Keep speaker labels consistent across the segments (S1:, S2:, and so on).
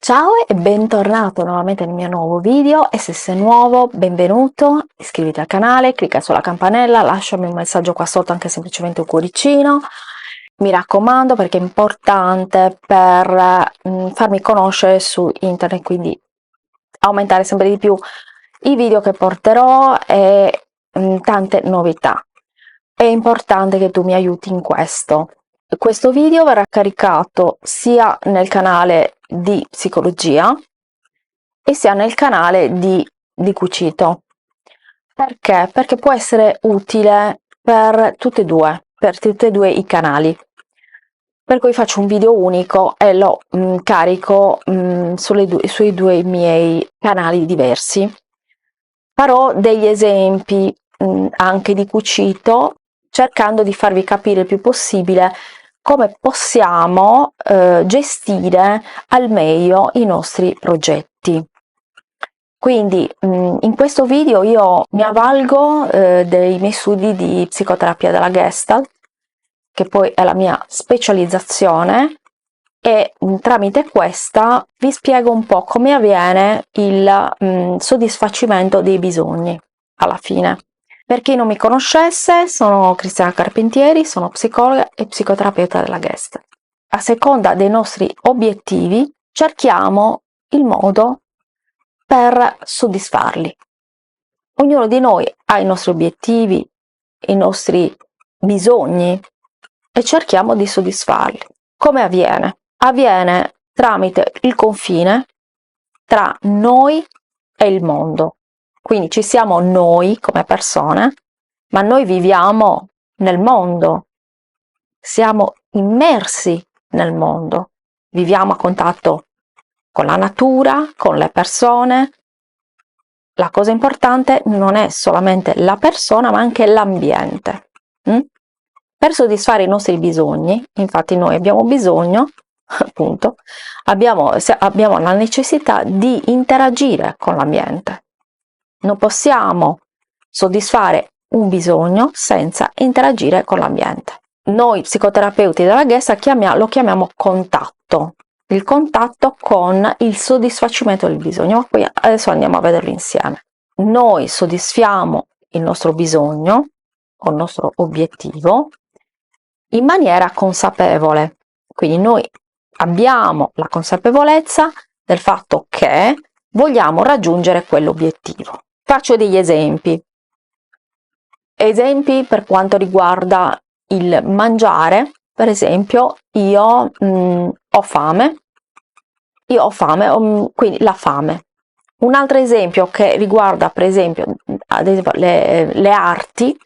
S1: Ciao e bentornato nuovamente nel mio nuovo video, e se sei nuovo benvenuto, iscriviti al canale, clicca sulla campanella, lasciami un messaggio qua sotto, anche semplicemente un cuoricino, mi raccomando, perché è importante per farmi conoscere su internet, quindi aumentare sempre di più i video che porterò e tante novità. È importante che tu mi aiuti in questo. Questo video verrà caricato sia nel canale di psicologia e sia nel canale di cucito. Perché? Perché può essere utile per tutti e due i canali. Per cui faccio un video unico e lo carico sui due miei canali diversi. Farò degli esempi anche di cucito, cercando di farvi capire il più possibile come possiamo gestire al meglio i nostri progetti. Quindi in questo video io mi avvalgo dei miei studi di psicoterapia della Gestalt, che poi è la mia specializzazione, e tramite questa vi spiego un po' come avviene il soddisfacimento dei bisogni alla fine. Per chi non mi conoscesse, sono Cristiana Carpentieri, sono psicologa e psicoterapeuta della Gestalt. A seconda dei nostri obiettivi cerchiamo il modo per soddisfarli. Ognuno di noi ha i nostri obiettivi, i nostri bisogni, e cerchiamo di soddisfarli. Come avviene? Avviene tramite il confine tra noi e il mondo. Quindi ci siamo noi come persone, ma noi viviamo nel mondo, siamo immersi nel mondo, viviamo a contatto con la natura, con le persone. La cosa importante non è solamente la persona, ma anche l'ambiente. Per soddisfare i nostri bisogni, infatti noi abbiamo bisogno, appunto, abbiamo la necessità di interagire con l'ambiente. Non possiamo soddisfare un bisogno senza interagire con l'ambiente. Noi psicoterapeuti della Gestalt lo chiamiamo contatto, il contatto con il soddisfacimento del bisogno. Poi adesso andiamo a vederlo insieme. Noi soddisfiamo il nostro bisogno o il nostro obiettivo in maniera consapevole, quindi noi abbiamo la consapevolezza del fatto che vogliamo raggiungere quell'obiettivo. Faccio degli esempi per quanto riguarda il mangiare. Per esempio, io ho fame, quindi la fame. Un altro esempio che riguarda, per esempio, ad esempio le arti,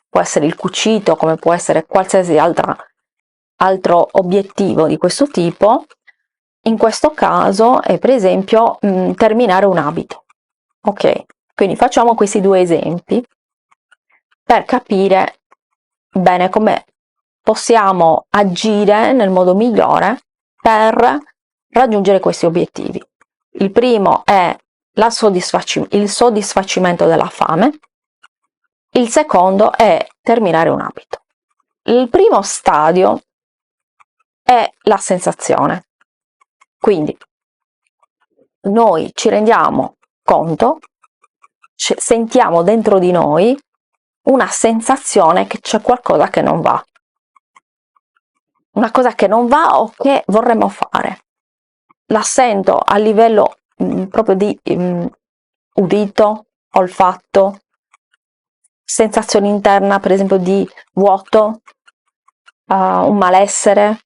S1: può essere il cucito, come può essere qualsiasi altro obiettivo di questo tipo. In questo caso è, per esempio, terminare un abito. Ok, quindi facciamo questi due esempi per capire bene come possiamo agire nel modo migliore per raggiungere questi obiettivi. Il primo è il soddisfacimento della fame, il secondo è terminare un abito. Il primo stadio è la sensazione, quindi noi ci rendiamo conto, sentiamo dentro di noi una sensazione che c'è qualcosa che non va, una cosa che non va o che vorremmo fare. La sento a livello proprio di udito, olfatto, sensazione interna, per esempio di vuoto, un malessere.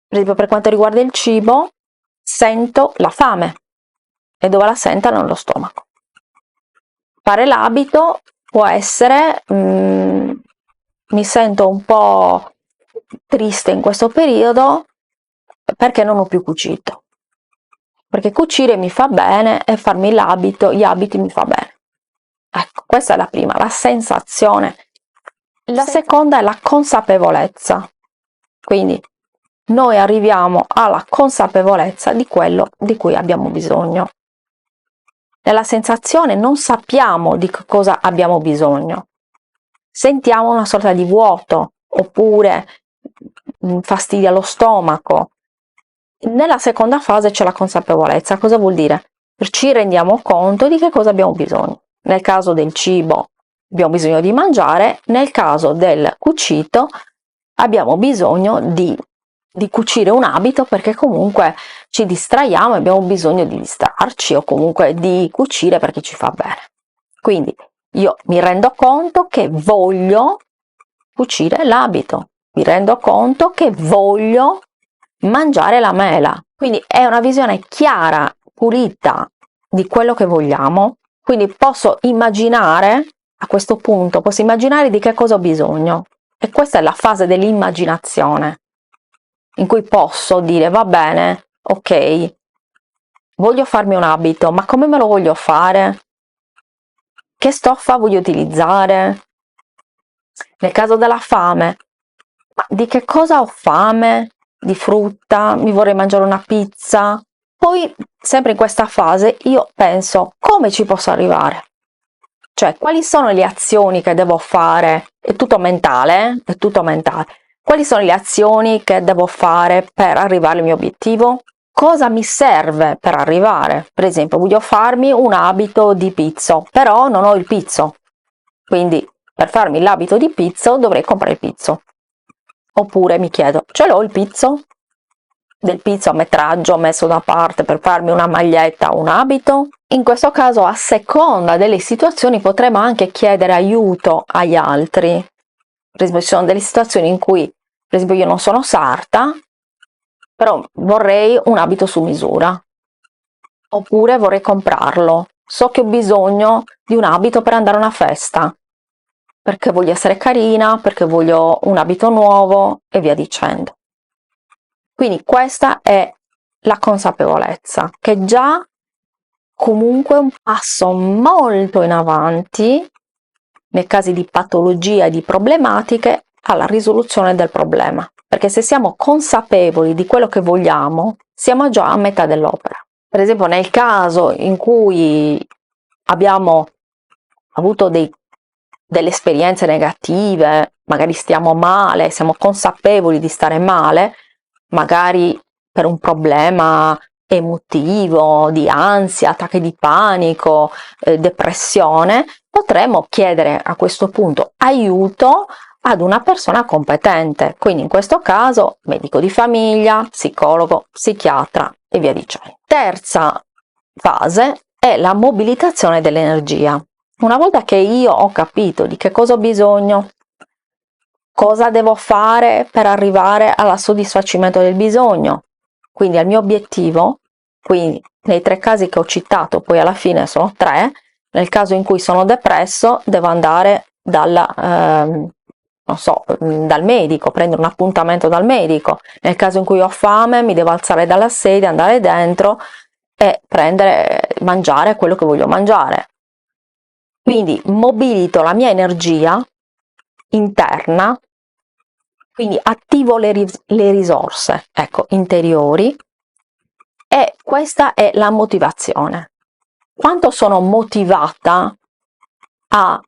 S1: Per esempio, per quanto riguarda il cibo, sento la fame, e dove la sento? Nello stomaco. Fare l'abito può essere mi sento un po' triste in questo periodo perché non ho più cucito, perché cucire mi fa bene e farmi gli abiti mi fa bene. Ecco, questa è la prima, la sensazione. La seconda è la consapevolezza, quindi noi arriviamo alla consapevolezza di quello di cui abbiamo bisogno. Nella sensazione non sappiamo di cosa abbiamo bisogno, sentiamo una sorta di vuoto, oppure fastidio allo stomaco, Nella seconda fase c'è la consapevolezza. Cosa vuol dire? Ci rendiamo conto di che cosa abbiamo bisogno. Nel caso del cibo abbiamo bisogno di mangiare, nel caso del cucito abbiamo bisogno di cucire un abito perché comunque ci distraiamo e abbiamo bisogno di distrarci o comunque di cucire perché ci fa bene. Quindi io mi rendo conto che voglio cucire l'abito, mi rendo conto che voglio mangiare la mela, quindi è una visione chiara, pulita di quello che vogliamo, quindi posso immaginare, a questo punto posso immaginare di che cosa ho bisogno, e questa è la fase dell'immaginazione in cui posso dire va bene, ok, voglio farmi un abito, ma come me lo voglio fare? Che stoffa voglio utilizzare? Nel caso della fame, ma di che cosa ho fame? Di frutta? Mi vorrei mangiare una pizza? Poi, sempre in questa fase, io penso come ci posso arrivare? Cioè, quali sono le azioni che devo fare? È tutto mentale, è tutto mentale. Quali sono le azioni che devo fare per arrivare al mio obiettivo? Cosa mi serve per arrivare? Per esempio, voglio farmi un abito di pizzo, però non ho il pizzo. Quindi, per farmi l'abito di pizzo dovrei comprare il pizzo. Oppure mi chiedo, ce l'ho il pizzo? Del pizzo a metraggio messo da parte per farmi una maglietta o un abito? In questo caso, a seconda delle situazioni, potremo anche chiedere aiuto agli altri. Per esempio, ci sono delle situazioni in cui, per esempio, io non sono sarta, però vorrei un abito su misura. Oppure vorrei comprarlo. So che ho bisogno di un abito per andare a una festa, perché voglio essere carina, perché voglio un abito nuovo e via dicendo. Quindi questa è la consapevolezza, che già comunque è un passo molto in avanti nei casi di patologia e di problematiche alla risoluzione del problema, perché se siamo consapevoli di quello che vogliamo, siamo già a metà dell'opera. Per esempio, nel caso in cui abbiamo avuto delle esperienze negative, magari stiamo male, siamo consapevoli di stare male, magari per un problema emotivo, di ansia, attacchi di panico, depressione, potremmo chiedere a questo punto aiuto ad una persona competente, quindi in questo caso medico di famiglia, psicologo, psichiatra e via dicendo. Terza fase è la mobilitazione dell'energia. Una volta che io ho capito di che cosa ho bisogno, cosa devo fare per arrivare al soddisfacimento del bisogno, quindi al mio obiettivo, quindi nei 3 casi che ho citato, poi alla fine sono 3, nel caso in cui sono depresso devo andare non so, dal medico, prendere un appuntamento dal medico, nel caso in cui ho fame mi devo alzare dalla sedia, andare dentro e mangiare quello che voglio mangiare. Quindi mobilito la mia energia interna, quindi attivo le risorse, ecco, interiori, e questa è la motivazione. Quanto sono motivata a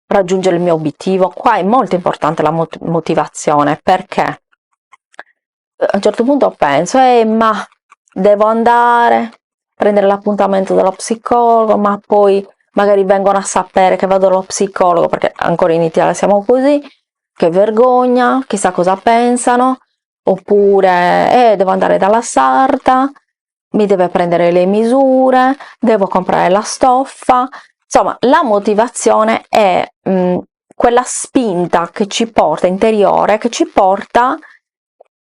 S1: raggiungere il mio obiettivo? Qua è molto importante la motivazione, perché a un certo punto penso, ma devo andare, prendere l'appuntamento dallo psicologo, ma poi magari vengono a sapere che vado dallo psicologo, perché ancora in Italia siamo così, che vergogna, chissà cosa pensano, oppure devo andare dalla sarta, mi deve prendere le misure, devo comprare la stoffa. Insomma, la motivazione è quella spinta che ci porta, interiore, che ci porta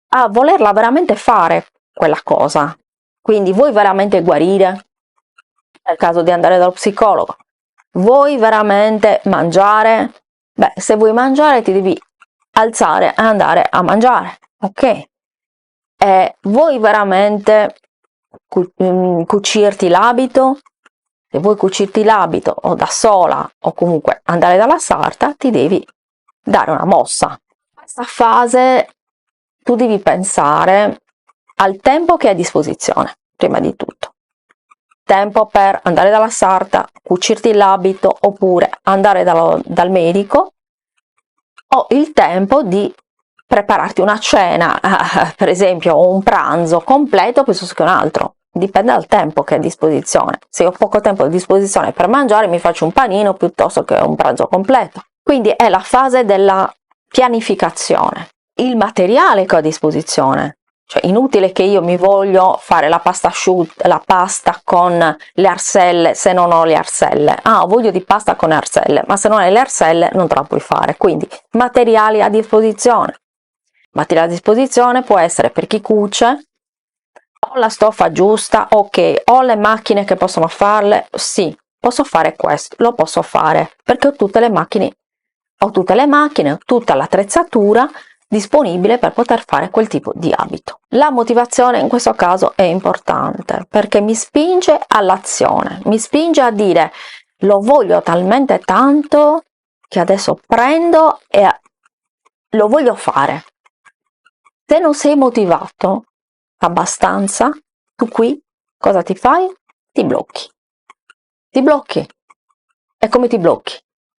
S1: a volerla veramente fare quella cosa. Quindi vuoi veramente guarire? È il caso di andare dallo psicologo. Vuoi veramente mangiare? Beh, se vuoi mangiare ti devi alzare e andare a mangiare, ok? Vuoi veramente cucirti l'abito? Se vuoi cucirti l'abito o da sola o comunque andare dalla sarta, ti devi dare una mossa. In questa fase tu devi pensare al tempo che hai a disposizione, prima di tutto. Tempo per andare dalla sarta, cucirti l'abito oppure andare dal medico, o il tempo di prepararti una cena, per esempio, o un pranzo completo piuttosto che un altro. Dipende dal tempo che ho a disposizione. Se ho poco tempo a disposizione per mangiare, mi faccio un panino piuttosto che un pranzo completo. Quindi è la fase della pianificazione. Il materiale che ho a disposizione, cioè inutile che io mi voglio fare la pasta asciutta, la pasta con le arselle se non ho le arselle. Ah, ho voglia di pasta con le arselle, ma se non hai le arselle non te la puoi fare. Quindi materiali a disposizione. Materiale a disposizione può essere per chi cuce, ho la stoffa giusta, ok, ho le macchine che possono farle, sì, posso fare questo, lo posso fare perché ho tutte le macchine, ho tutta l'attrezzatura disponibile per poter fare quel tipo di abito. La motivazione in questo caso è importante perché mi spinge all'azione, mi spinge a dire lo voglio talmente tanto che adesso prendo e lo voglio fare. Se non sei motivato abbastanza, tu qui cosa ti fai? Ti blocchi. Ti blocchi. E come ti blocchi?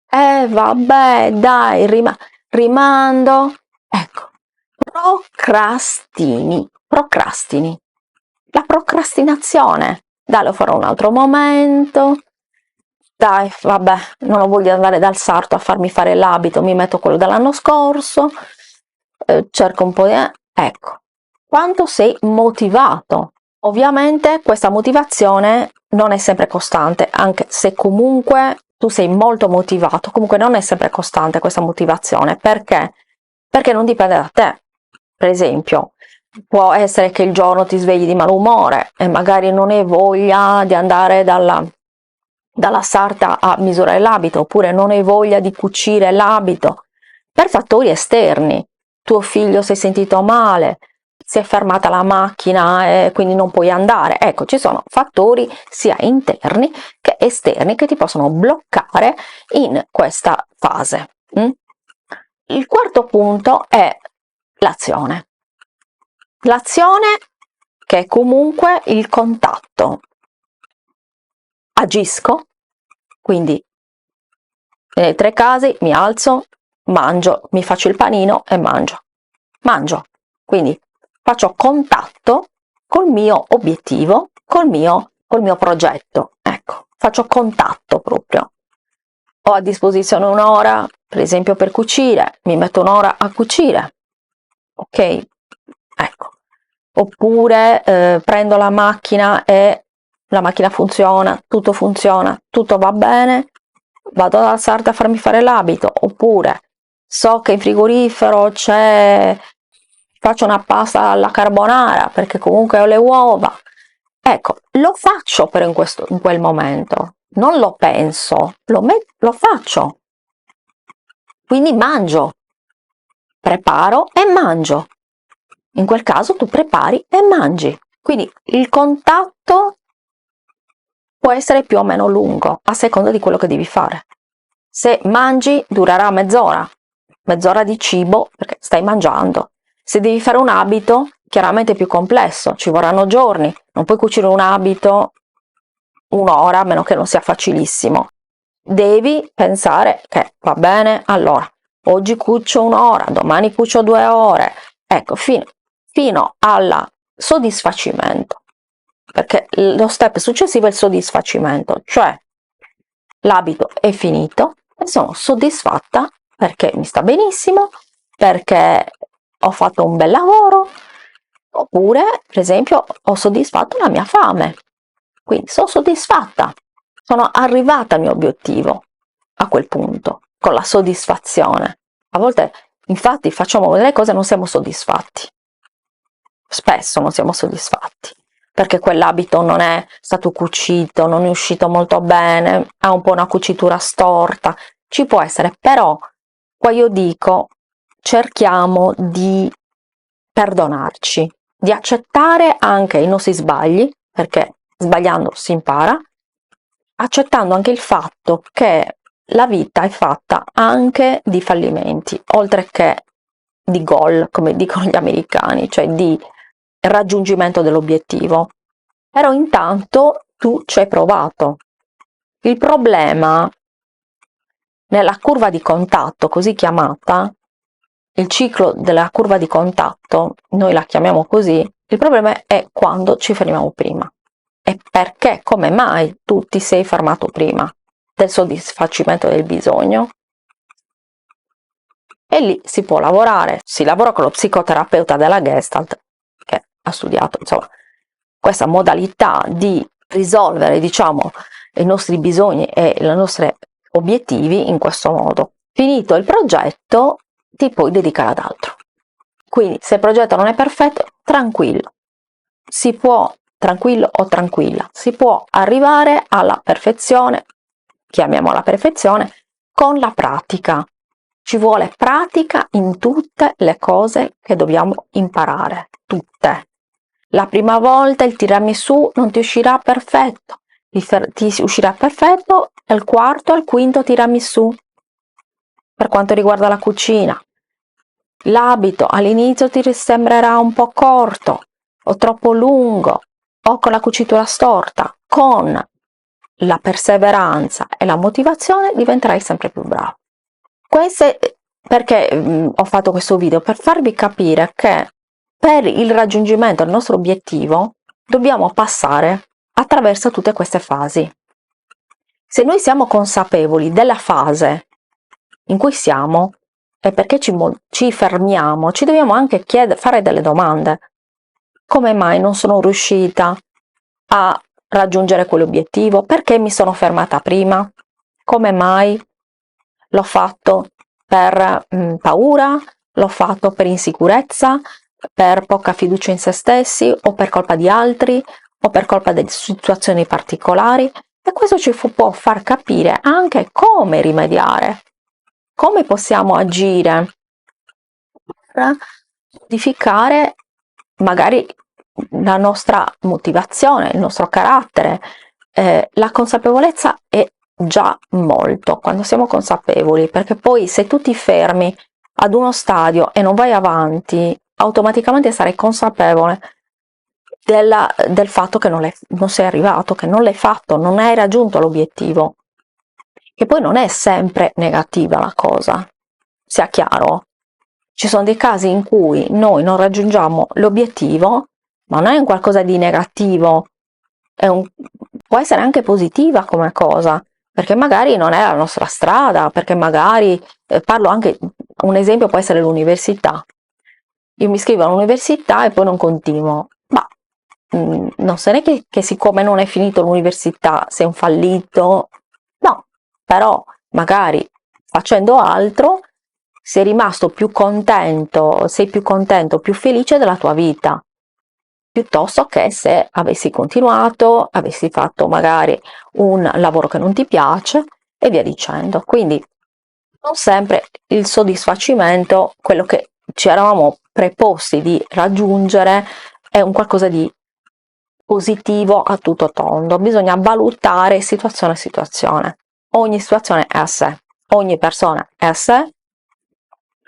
S1: Vabbè, dai, rimando. Ecco, procrastini. La procrastinazione. Dai, lo farò un altro momento. Dai, vabbè, non ho voglia di andare dal sarto a farmi fare l'abito, mi metto quello dell'anno scorso, cerco un po' di... Ecco, quanto sei motivato. Ovviamente questa motivazione non è sempre costante, anche se comunque tu sei molto motivato, comunque non è sempre costante questa motivazione. Perché? Perché non dipende da te. Per esempio, può essere che il giorno ti svegli di malumore e magari non hai voglia di andare dalla sarta a misurare l'abito, oppure non hai voglia di cucire l'abito, per fattori esterni. Tuo figlio si è sentito male, si è fermata la macchina e quindi non puoi andare. Ecco, ci sono fattori sia interni che esterni che ti possono bloccare in questa fase. Il quarto punto è l'azione. L'azione che è comunque il contatto. Agisco, quindi nei 3 casi mi alzo, mangio, mi faccio il panino e mangio, quindi faccio contatto col mio obiettivo, col mio progetto, ecco, faccio contatto proprio. Ho a disposizione un'ora, per esempio per cucire, mi metto un'ora a cucire, ok? Ecco, oppure prendo la macchina e la macchina funziona, tutto va bene, vado dalla sarta a farmi fare l'abito, oppure so che in frigorifero c'è, faccio una pasta alla carbonara perché comunque ho le uova. Ecco, lo faccio però in quel momento, non lo penso, lo faccio. Quindi mangio, preparo e mangio. In quel caso tu prepari e mangi. Quindi il contatto può essere più o meno lungo, a seconda di quello che devi fare. Se mangi durerà mezz'ora di cibo perché stai mangiando. Se devi fare un abito, chiaramente è più complesso, ci vorranno giorni, non puoi cucire un abito un'ora, a meno che non sia facilissimo. Devi pensare che va bene, allora, oggi cucio un'ora, domani cucio 2 ore, ecco, fino al soddisfacimento, perché lo step successivo è il soddisfacimento, cioè l'abito è finito e sono soddisfatta perché mi sta benissimo, perché ho fatto un bel lavoro, oppure per esempio ho soddisfatto la mia fame, quindi sono soddisfatta, sono arrivata al mio obiettivo a quel punto, con la soddisfazione. A volte infatti facciamo delle cose e non siamo soddisfatti, spesso non siamo soddisfatti perché quell'abito non è stato cucito, non è uscito molto bene, ha un po' una cucitura storta, ci può essere, però qua io dico cerchiamo di perdonarci, di accettare anche i nostri sbagli, perché sbagliando si impara, accettando anche il fatto che la vita è fatta anche di fallimenti, oltre che di goal, come dicono gli americani, cioè di raggiungimento dell'obiettivo. Però intanto tu ci hai provato. Il problema nella curva di contatto, così chiamata, il ciclo della curva di contatto, noi la chiamiamo così, il problema è quando ci fermiamo prima. E perché, come mai tu ti sei fermato prima del soddisfacimento del bisogno? E lì si può lavorare, si lavora con lo psicoterapeuta della Gestalt, che ha studiato, insomma, questa modalità di risolvere, diciamo, i nostri bisogni e i nostri obiettivi in questo modo. Finito il progetto, ti puoi dedicare ad altro. Quindi, se il progetto non è perfetto, tranquillo, si può, tranquillo o tranquilla, si può arrivare alla perfezione, chiamiamola perfezione, con la pratica. Ci vuole pratica in tutte le cose che dobbiamo imparare, tutte. La prima volta il tiramisù non ti uscirà perfetto, ti uscirà perfetto il quarto e il quinto tiramisù. Per quanto riguarda la cucina, l'abito all'inizio ti sembrerà un po' corto o troppo lungo o con la cucitura storta. Con la perseveranza e la motivazione diventerai sempre più bravo. Perché ho fatto questo video? Per farvi capire che per il raggiungimento del nostro obiettivo dobbiamo passare attraverso tutte queste fasi. Se noi siamo consapevoli della fase in cui siamo e perché ci fermiamo, ci dobbiamo anche fare delle domande. Come mai non sono riuscita a raggiungere quell'obiettivo? Perché mi sono fermata prima? Come mai? L'ho fatto per paura? L'ho fatto per insicurezza? Per poca fiducia in se stessi? O per colpa di altri? O per colpa di situazioni particolari? E questo ci può far capire anche come rimediare, come possiamo agire per modificare magari la nostra motivazione, il nostro carattere. La consapevolezza è già molto quando siamo consapevoli, perché poi se tu ti fermi ad uno stadio e non vai avanti, automaticamente sarai consapevole del fatto che non sei arrivato, che non l'hai fatto, non hai raggiunto l'obiettivo. Che poi non è sempre negativa la cosa, sia chiaro. Ci sono dei casi in cui noi non raggiungiamo l'obiettivo, ma non è un qualcosa di negativo, può essere anche positiva come cosa, perché magari non è la nostra strada, perché magari, parlo anche, un esempio può essere l'università. Io mi iscrivo all'università e poi non continuo, ma non se ne che siccome non è finito l'università sei un fallito, no, però magari facendo altro sei rimasto più contento, sei più contento, più felice della tua vita, piuttosto che se avessi continuato, avessi fatto magari un lavoro che non ti piace e via dicendo. Quindi non sempre il soddisfacimento, quello che ci eravamo preposti di raggiungere, è un qualcosa di positivo a tutto tondo. Bisogna valutare situazione a situazione. Ogni situazione è a sé, ogni persona è a sé.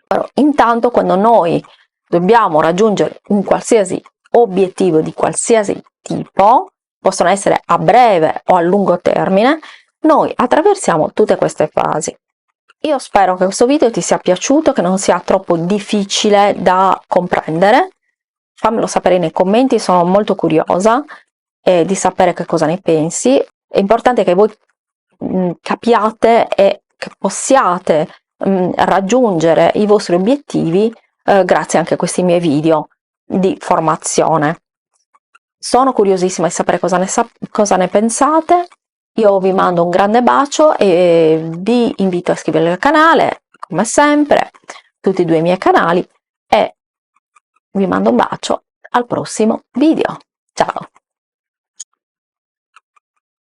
S1: Però intanto quando noi dobbiamo raggiungere un qualsiasi obiettivo di qualsiasi tipo, possono essere a breve o a lungo termine, noi attraversiamo tutte queste fasi. Io spero che questo video ti sia piaciuto, che non sia troppo difficile da comprendere. Fammelo sapere nei commenti, sono molto curiosa di sapere che cosa ne pensi. È importante che voi capiate e che possiate raggiungere i vostri obiettivi grazie anche a questi miei video di formazione. Sono curiosissima di sapere cosa ne pensate. Io vi mando un grande bacio e vi invito a iscrivervi al canale, come sempre, tutti e due i miei canali, e vi mando un bacio al prossimo video. Ciao!